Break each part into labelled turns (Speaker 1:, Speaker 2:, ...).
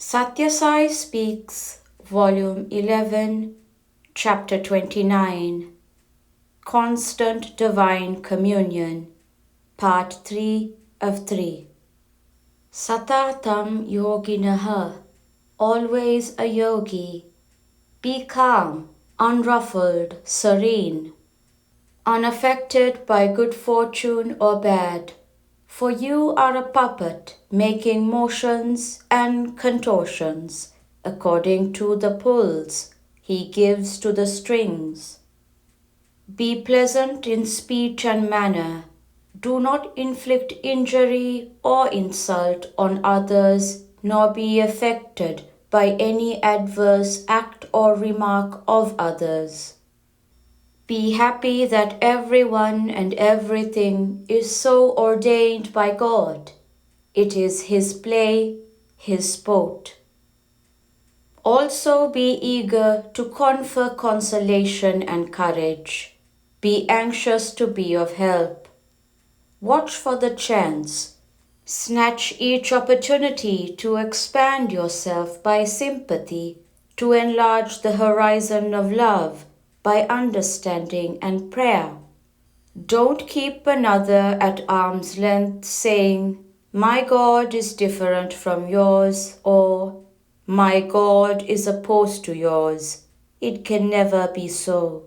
Speaker 1: Sathya Sai Speaks, Volume 11, Chapter 29, Constant Divine Communion, Part 3 of 3. Satatam yoginaha, always a yogi. Be calm, unruffled, serene, unaffected by good fortune or bad, for you are a puppet making motions and contortions according to the pulls he gives to the strings. Be pleasant in speech and manner. Do not inflict injury or insult on others, nor be affected by any adverse act or remark of others. Be happy that everyone and everything is so ordained by God. It is His play, His sport. Also be eager to confer consolation and courage. Be anxious to be of help. Watch for the chance. Snatch each opportunity to expand yourself by sympathy, to enlarge the horizon of love by understanding and prayer. Don't keep another at arm's length saying, "My God is different from yours," or "My God is opposed to yours." It can never be so.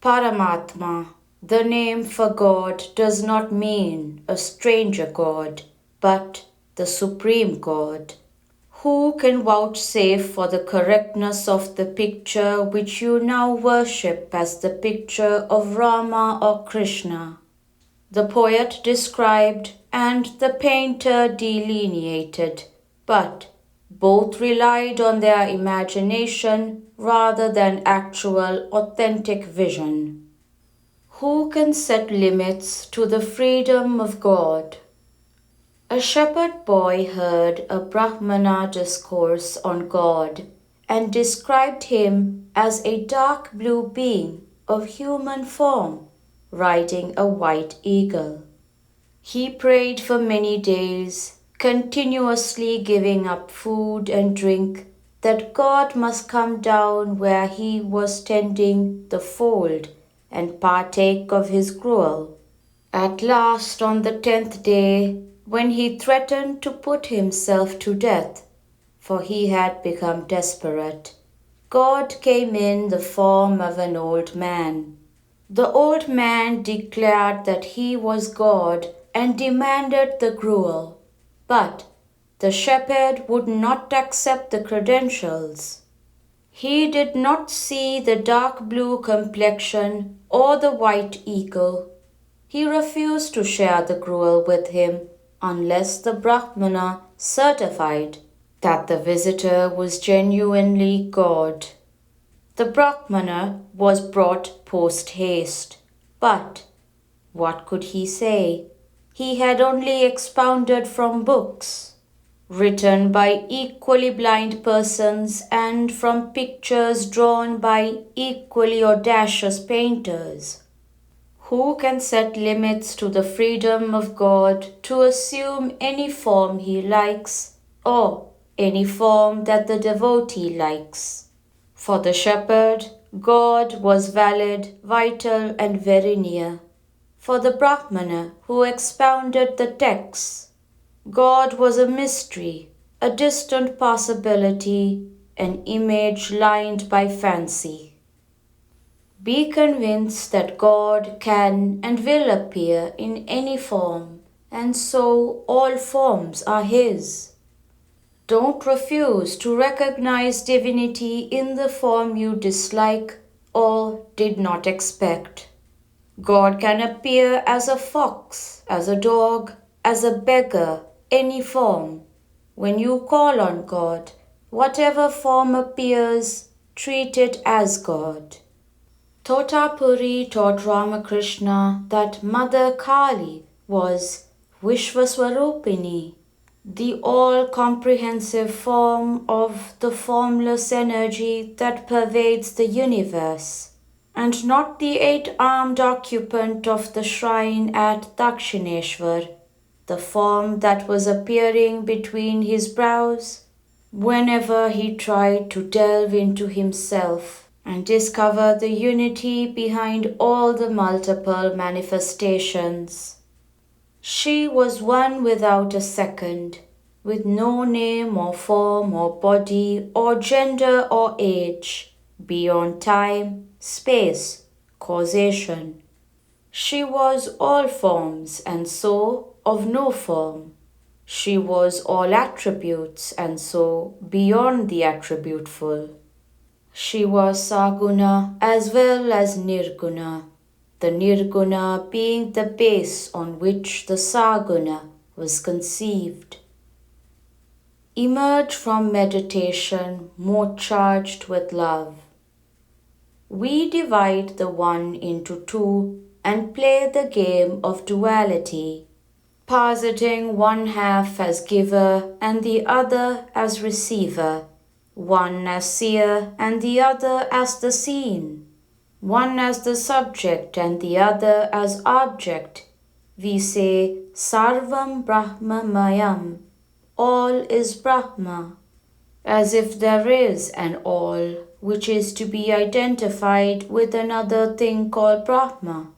Speaker 1: Paramatma, the name for God, does not mean a stranger God, but the Supreme God. Who can vouchsafe for the correctness of the picture which you now worship as the picture of Rama or Krishna? The poet described and the painter delineated, but both relied on their imagination rather than actual, authentic vision. Who can set limits to the freedom of God? A shepherd boy heard a Brahmana discourse on God and described him as a dark blue being of human form riding a white eagle. He prayed for many days, continuously giving up food and drink, that God must come down where he was tending the fold and partake of his gruel. At last, on the 10th day, when he threatened to put himself to death, for he had become desperate, God came in the form of an old man. The old man declared that he was God and demanded the gruel, but the shepherd would not accept the credentials. He did not see the dark blue complexion or the white eagle. He refused to share the gruel with him unless the Brahmana certified that the visitor was genuinely God. The Brahmana was brought post haste, but what could he say? He had only expounded from books, written by equally blind persons and from pictures drawn by equally audacious painters. Who can set limits to the freedom of God to assume any form he likes or any form that the devotee likes? For the shepherd, God was valid, vital, and very near. For the Brahmana who expounded the texts, God was a mystery, a distant possibility, an image lined by fancy. Be convinced that God can and will appear in any form, and so all forms are His. Don't refuse to recognize divinity in the form you dislike or did not expect. God can appear as a fox, as a dog, as a beggar, any form. When you call on God, whatever form appears, treat it as God. Totapuri taught Ramakrishna that Mother Kali was Vishvaswarupini, the all-comprehensive form of the formless energy that pervades the universe, and not the 8-armed occupant of the shrine at Dakshineshwar, the form that was appearing between his brows. Whenever he tried to delve into himself and discover the unity behind all the multiple manifestations, she was one without a second, with no name or form or body or gender or age, beyond time, space, causation. She was all forms and so of no form. She was all attributes and so beyond the attributeful. She was Saguna as well as Nirguna, the Nirguna being the base on which the Saguna was conceived. Emerge from meditation more charged with love. We divide the one into two and play the game of duality, positing one half as giver and the other as receiver, one as seer and the other as the seen, one as the subject and the other as object. We say Sarvam Brahma Mayam, all is Brahma, as if there is an all which is to be identified with another thing called Brahma.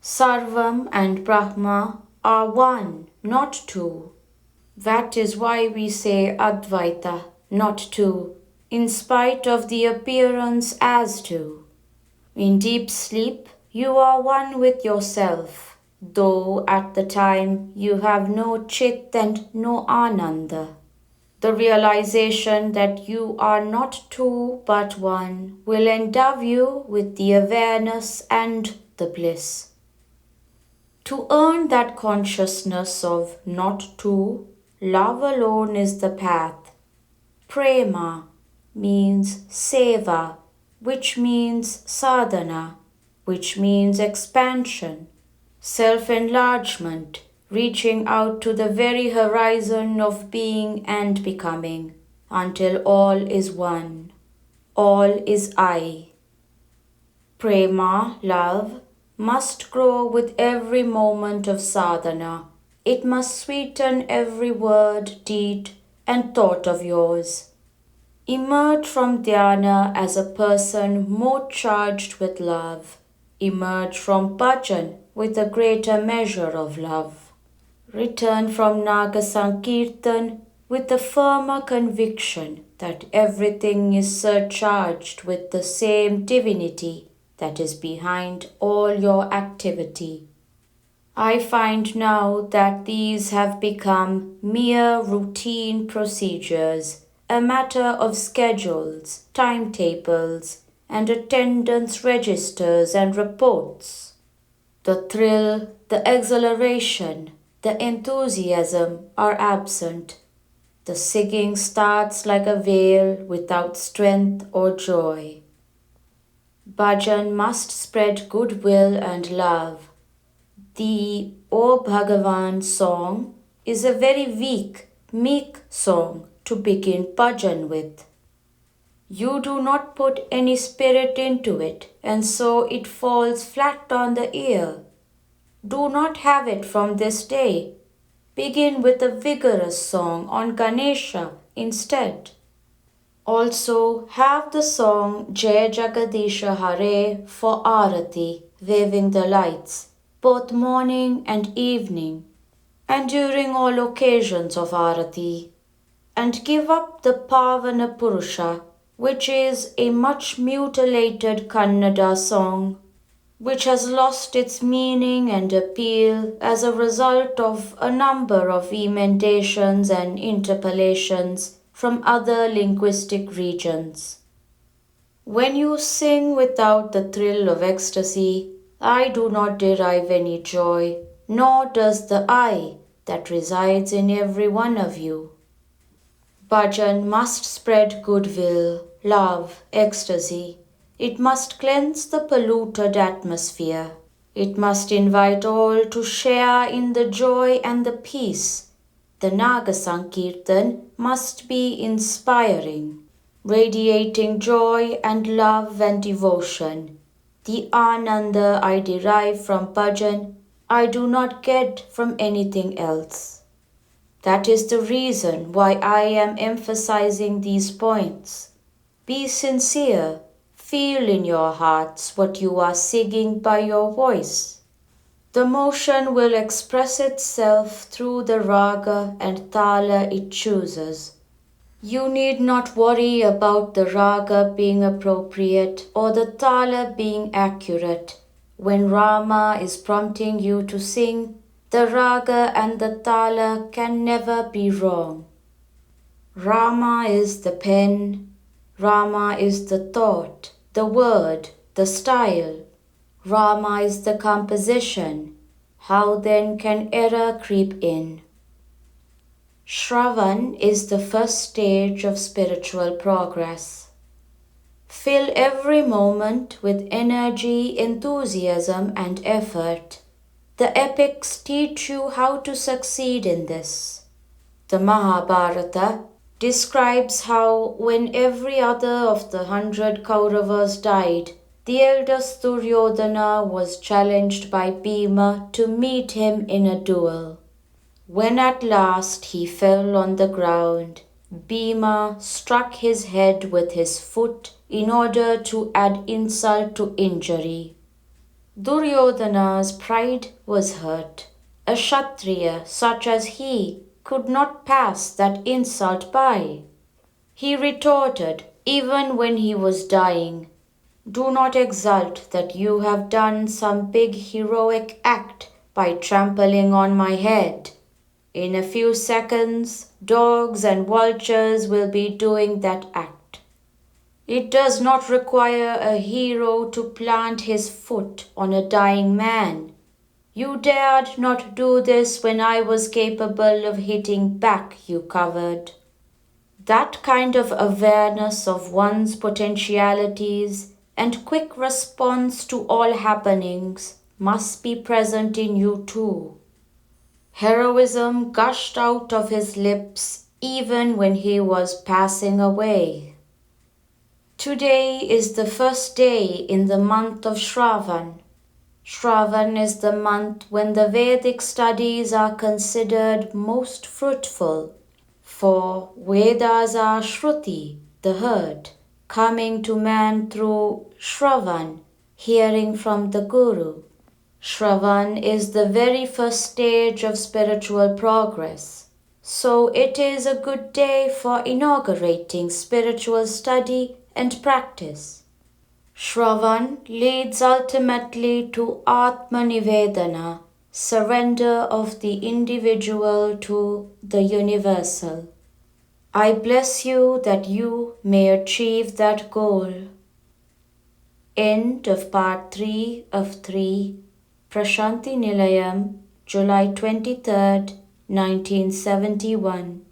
Speaker 1: Sarvam and Brahma are one, not two. That is why we say Advaita, not two, in spite of the appearance as two. In deep sleep, you are one with yourself, though at the time you have no Chit and no Ananda. The realization that you are not two but one will endow you with the awareness and the bliss. To earn that consciousness of not two, love alone is the path. Prema means seva, which means sadhana, which means expansion, self-enlargement, reaching out to the very horizon of being and becoming, until all is one, all is I. Prema, love, must grow with every moment of sadhana. It must sweeten every word, deed, and thought of yours. Emerge from dhyana as a person more charged with love. Emerge from bhajan with a greater measure of love. Return from Naga Sankirtan with the firmer conviction that everything is surcharged with the same divinity that is behind all your activity. I find now that these have become mere routine procedures, a matter of schedules, timetables, and attendance registers and reports. The thrill, the exhilaration, the enthusiasm are absent. The singing starts like a veil without strength or joy. Bhajan must spread goodwill and love. The O Bhagawan song is a very weak, meek song to begin bhajan with. You do not put any spirit into it, and so it falls flat on the ear. Do not have it from this day. Begin with a vigorous song on Ganesha instead. Also, have the song Jai Jagadisha Hare for Arati, waving the lights, both morning and evening, and during all occasions of Arati. And give up the Pavana Purusha, which is a much mutilated Kannada song, which has lost its meaning and appeal as a result of a number of emendations and interpolations from other linguistic regions. When you sing without the thrill of ecstasy, I do not derive any joy, nor does the I that resides in every one of you. Bhajan must spread goodwill, love, ecstasy. It must cleanse the polluted atmosphere. It must invite all to share in the joy and the peace. The Naga Sankirtan must be inspiring, radiating joy and love and devotion. The Ananda I derive from bhajan, I do not get from anything else. That is the reason why I am emphasizing these points. Be sincere. Feel in your hearts what you are singing by your voice. The motion will express itself through the raga and tala it chooses. You need not worry about the raga being appropriate or the tala being accurate. When Rama is prompting you to sing, the raga and the tala can never be wrong. Rama is the pen, Rama is the thought, the word, the style. Rama is the composition. How then can error creep in? Shravan is the first stage of spiritual progress. Fill every moment with energy, enthusiasm, and effort. The epics teach you how to succeed in this. The Mahabharata describes how when every other of the 100 Kauravas died, the eldest Duryodhana was challenged by Bhima to meet him in a duel. When at last he fell on the ground, Bhima struck his head with his foot in order to add insult to injury. Duryodhana's pride was hurt. A Kshatriya such as he could not pass that insult by. He retorted, even when he was dying, "Do not exult that you have done some big heroic act by trampling on my head. In a few seconds, dogs and vultures will be doing that act. It does not require a hero to plant his foot on a dying man. You dared not do this when I was capable of hitting back, you coward." That kind of awareness of one's potentialities and quick response to all happenings must be present in you too. Heroism gushed out of his lips even when he was passing away. Today is the first day in the month of Shravan. Shravan is the month when the Vedic studies are considered most fruitful, for Vedas are Shruti, the herd, coming to man through Shravan, hearing from the Guru. Shravan is the very first stage of spiritual progress, so it is a good day for inaugurating spiritual study and practice. Shravan leads ultimately to Atmanivedana, surrender of the individual to the universal. I bless you that you may achieve that goal. End of part 3 of 3. Prashanti Nilayam, July 23rd, 1971.